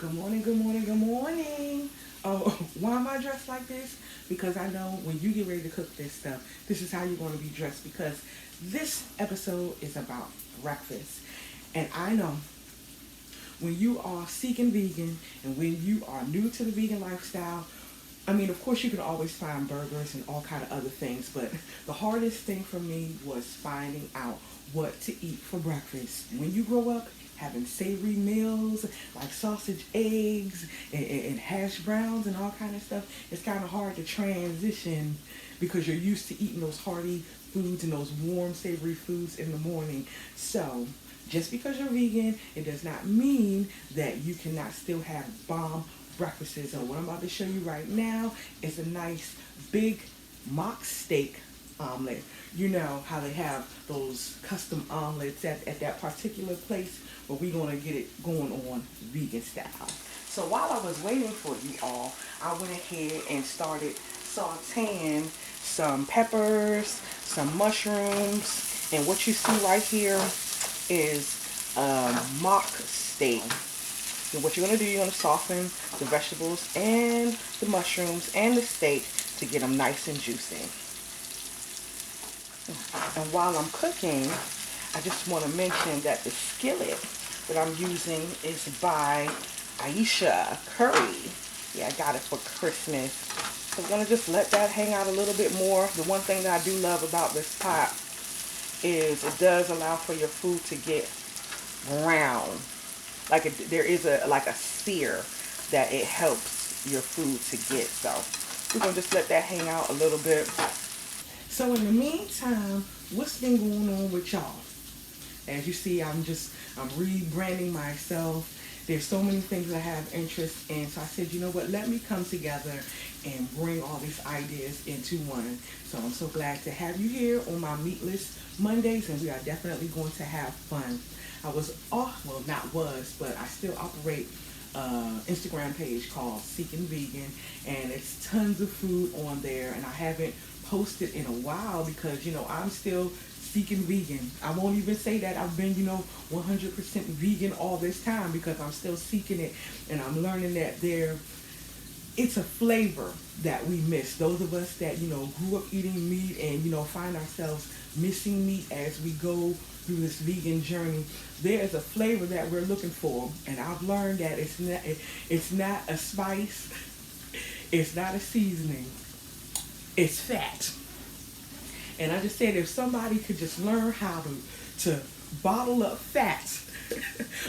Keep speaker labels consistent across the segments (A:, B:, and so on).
A: Good morning, good morning, good morning. Oh, why am I dressed like this? Because I know when you get ready to cook this stuff, this is how you're going to be dressed because this episode is about breakfast. And I know when you are seeking vegan and when you are new to the vegan lifestyle, I mean, of course, you can always find burgers and all kind of other things, but the hardest thing for me was finding out what to eat for breakfast. When you grow up having savory meals like sausage, eggs, and hash browns and all kind of stuff, it's kind of hard to transition because you're used to eating those hearty foods and those warm, savory foods in the morning. So just because you're vegan, it does not mean that you cannot still have bomb breakfasts. And what I'm about to show you right now is a nice big mock steak omelet. You know how they have those custom omelets at that particular place, but we're going to get it going on vegan style. So while I was waiting for you all, I went ahead and started sauteing some peppers, some mushrooms, and what you see right here is mock steak. And what you're going to do, you're going to soften the vegetables and the mushrooms and the steak to get them nice and juicy. And while I'm cooking, I just want to mention that the skillet that I'm using is by Aisha Curry. Yeah, I got it for Christmas. So I'm going to just let that hang out a little bit more. The one thing that I do love about this pot is it does allow for your food to get brown. There is a sear that it helps your food to get. So we're going to just let that hang out a little bit. So in the meantime, what's been going on with y'all? As you see, I'm rebranding myself. There's so many things that I have interest in. So I said, you know what, let me come together and bring all these ideas into one. So I'm so glad to have you here on my Meatless Mondays, and we are definitely going to have fun. I was off, well not was, but I still operate an Instagram page called Seeking Vegan, and it's tons of food on there, and I haven't posted in a while because, I'm still seeking vegan. I won't even say that I've been, 100% vegan all this time because I'm still seeking it, and I'm learning that it's a flavor that we miss. Those of us that, grew up eating meat and, find ourselves missing meat as we go through this vegan journey, there's a flavor that we're looking for. And I've learned that it's not a spice, it's not a seasoning, it's fat. And I just said if somebody could just learn how to bottle up fat,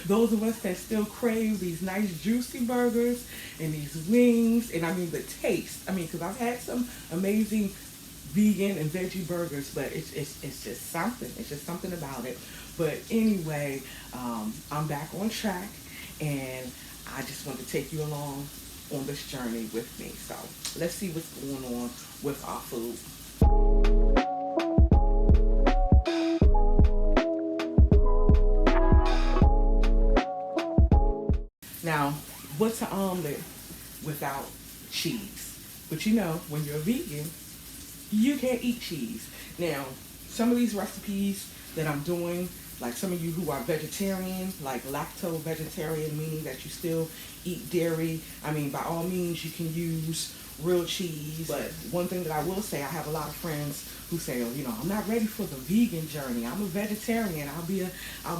A: those of us that still crave these nice juicy burgers and these wings, and I mean the taste. I mean, because I've had some amazing vegan and veggie burgers, but it's just something. It's just something about it. But anyway, I'm back on track, and I just want to take you along on this journey with me. So let's see what's going on with our food. Now, what's an omelet without cheese? But when you're a vegan, you can't eat cheese. Now, some of these recipes that I'm doing, like some of you who are vegetarian, like lacto-vegetarian, meaning that you still eat dairy, I mean, by all means, you can use real cheese. But one thing that I will say, I have a lot of friends who say, oh, I'm not ready for the vegan journey. I'm a vegetarian. I'll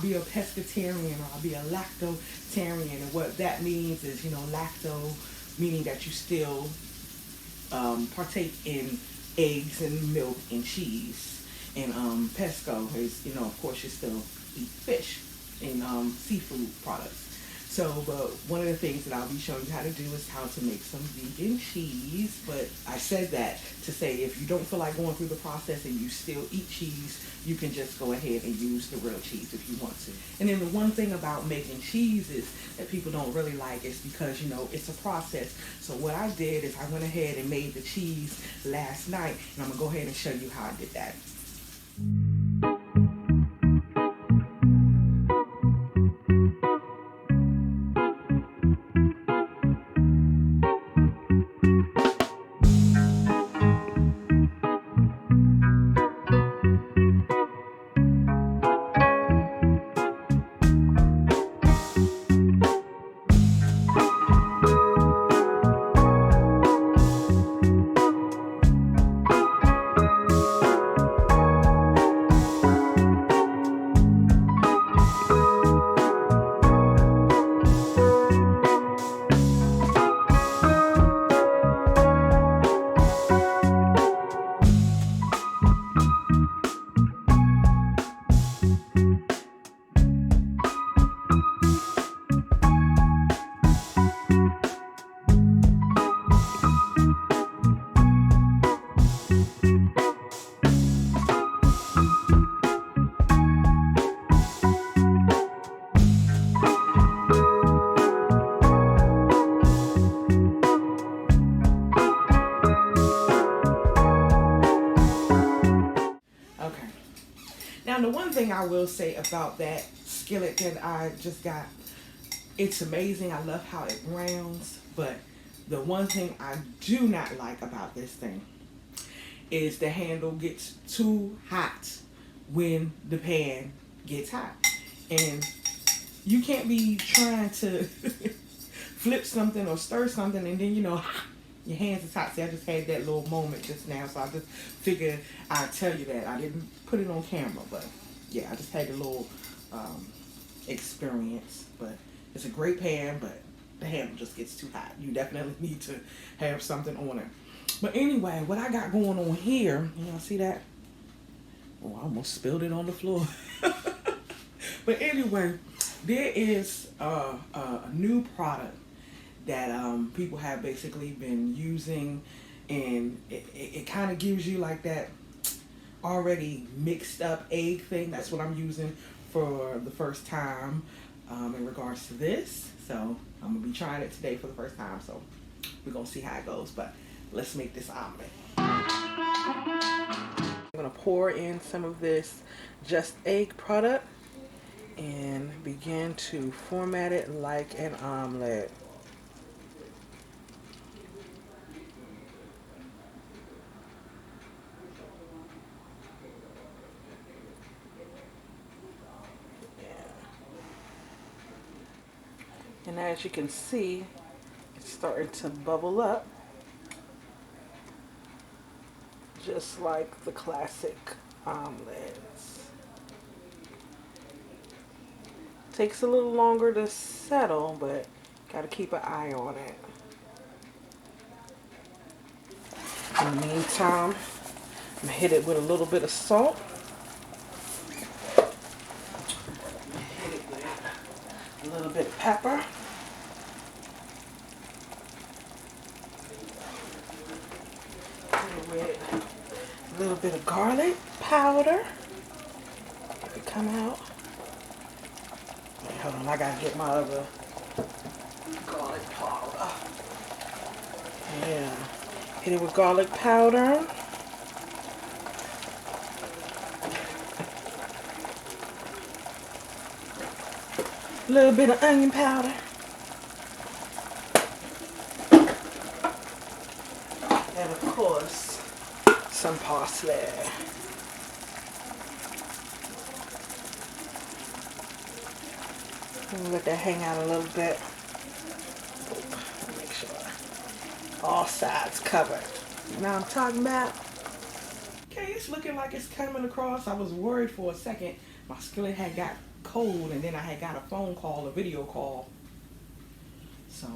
A: be a pescatarian, or I'll be a lactotarian. And what that means is, lacto meaning that you still partake in eggs and milk and cheese. And pesco is, of course, you still eat fish and seafood products. So, but one of the things that I'll be showing you how to do is how to make some vegan cheese. But I said that to say if you don't feel like going through the process and you still eat cheese, you can just go ahead and use the real cheese if you want to. And then the one thing about making cheeses that people don't really like is because, it's a process. So what I did is I went ahead and made the cheese last night, and I'm going to go ahead and show you how I did that. thing I will say about that skillet that I just got, it's amazing. I love how it browns, but the one thing I do not like about this thing is the handle gets too hot when the pan gets hot. And you can't be trying to flip something or stir something and then, you know, your hands is hot. See, I just had that little moment just now, so I just figured I'd tell you that. I didn't put it on camera, but yeah, I just had a little experience. But it's a great pan, but the handle just gets too hot. You definitely need to have something on it. But anyway, what I got going on here, y'all see that? Oh, I almost spilled it on the floor. But anyway, there is a new product that people have basically been using, and it kind of gives you like that already mixed up egg thing. That's what I'm using for the first time in regards to this. So I'm gonna be trying it today for the first time, so we're gonna see how it goes. But let's make this omelet. I'm gonna pour in some of this Just Egg product and begin to format it like an omelet. And as you can see, it's starting to bubble up, just like the classic omelets. Takes a little longer to settle, but gotta keep an eye on it. In the meantime, I'm gonna hit it with a little bit of salt. Hit it with a little bit of pepper. With a little bit of garlic powder. Let it come out. Wait, hold on, I gotta get my other garlic powder. Yeah. Hit it with garlic powder. A little bit of onion powder. And of course, some parsley. Let that hang out a little bit. Make sure all sides covered. You know what I'm talking about? Okay, it's looking like it's coming across. I was worried for a second. My skillet had got cold, and then I had got a phone call, a video call. So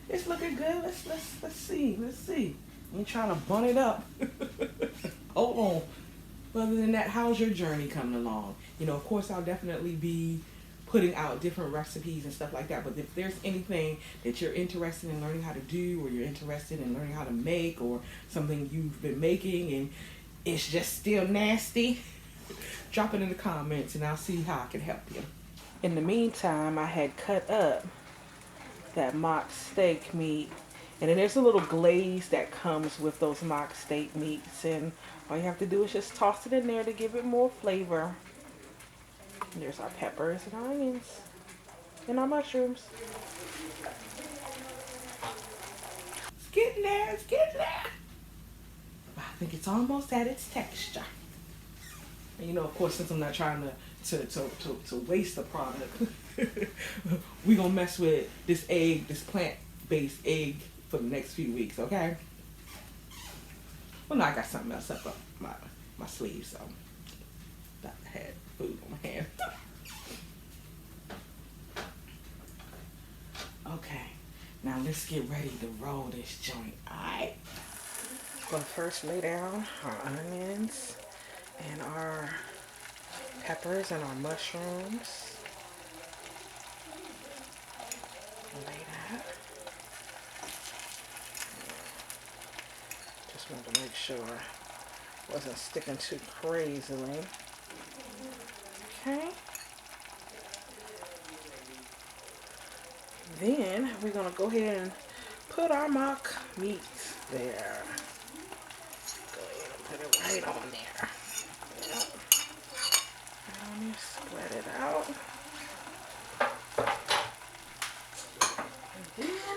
A: it's looking good. Let's see. I'm trying to bun it up. Hold on. But other than that, how's your journey coming along? You know, of course, I'll definitely be putting out different recipes and stuff like that. But if there's anything that you're interested in learning how to do, or you're interested in learning how to make, or something you've been making and it's just still nasty, drop it in the comments and I'll see how I can help you. In the meantime, I had cut up that mock steak meat, and then there's a little glaze that comes with those mock steak meats, and all you have to do is just toss it in there to give it more flavor. And there's our peppers and our onions and our mushrooms. It's getting there, it's getting there. I think it's almost at its texture. And you know, of course, since I'm not trying to waste the product, we're gonna mess with this egg, this plant-based egg, for the next few weeks, okay? Well, no, I got something else up my sleeve, so I had food on my hand. Okay, now let's get ready to roll this joint, alright? Gonna first lay down our onions and our peppers and our mushrooms. Lay that. Just wanted to make sure it wasn't sticking too crazily. Okay. Then we're gonna go ahead and put our mock meat there. Go ahead and put it right on there. Yep. out. And then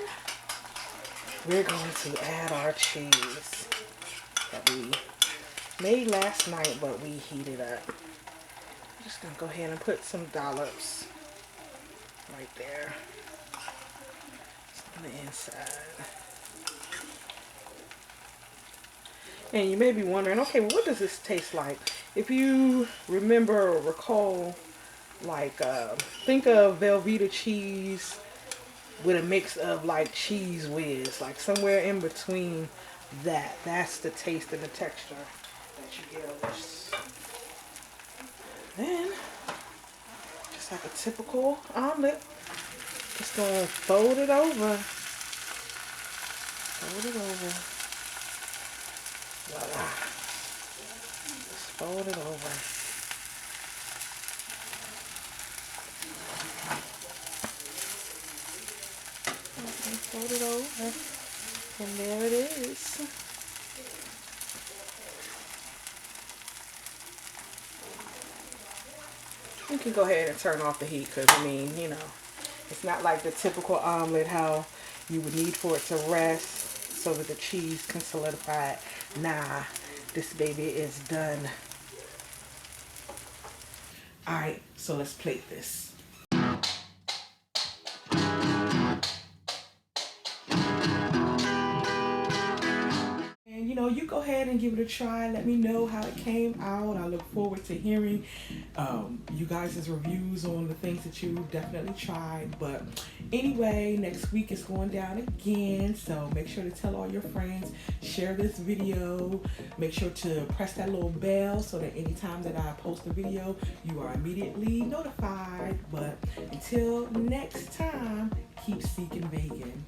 A: we're going to add our cheese that we made last night, but we heated up. I'm just gonna go ahead and put some dollops right there on the inside. And you may be wondering, okay, well, what does this taste like? If you remember or recall, like, think of Velveeta cheese with a mix of like Cheese Whiz, like somewhere in between that. That's the taste and the texture that you get of this. Then, just like a typical omelet, just gonna fold it over. Fold it over. Voila. Just fold it over. And fold it over. And there it is. You can go ahead and turn off the heat because, I mean, you know, it's not like the typical omelet how you would need for it to rest so that the cheese can solidify it. Nah, this baby is done. Alright, so let's plate this. And you know, you go ahead and give it a try. Let me know how it came out. I look forward to hearing you guys' reviews on the things that you definitely tried. But anyway, next week is going down again. So make sure to tell all your friends, share this video, make sure to press that little bell so that anytime that I post a video, you are immediately notified. But until next time, keep seeking vegan.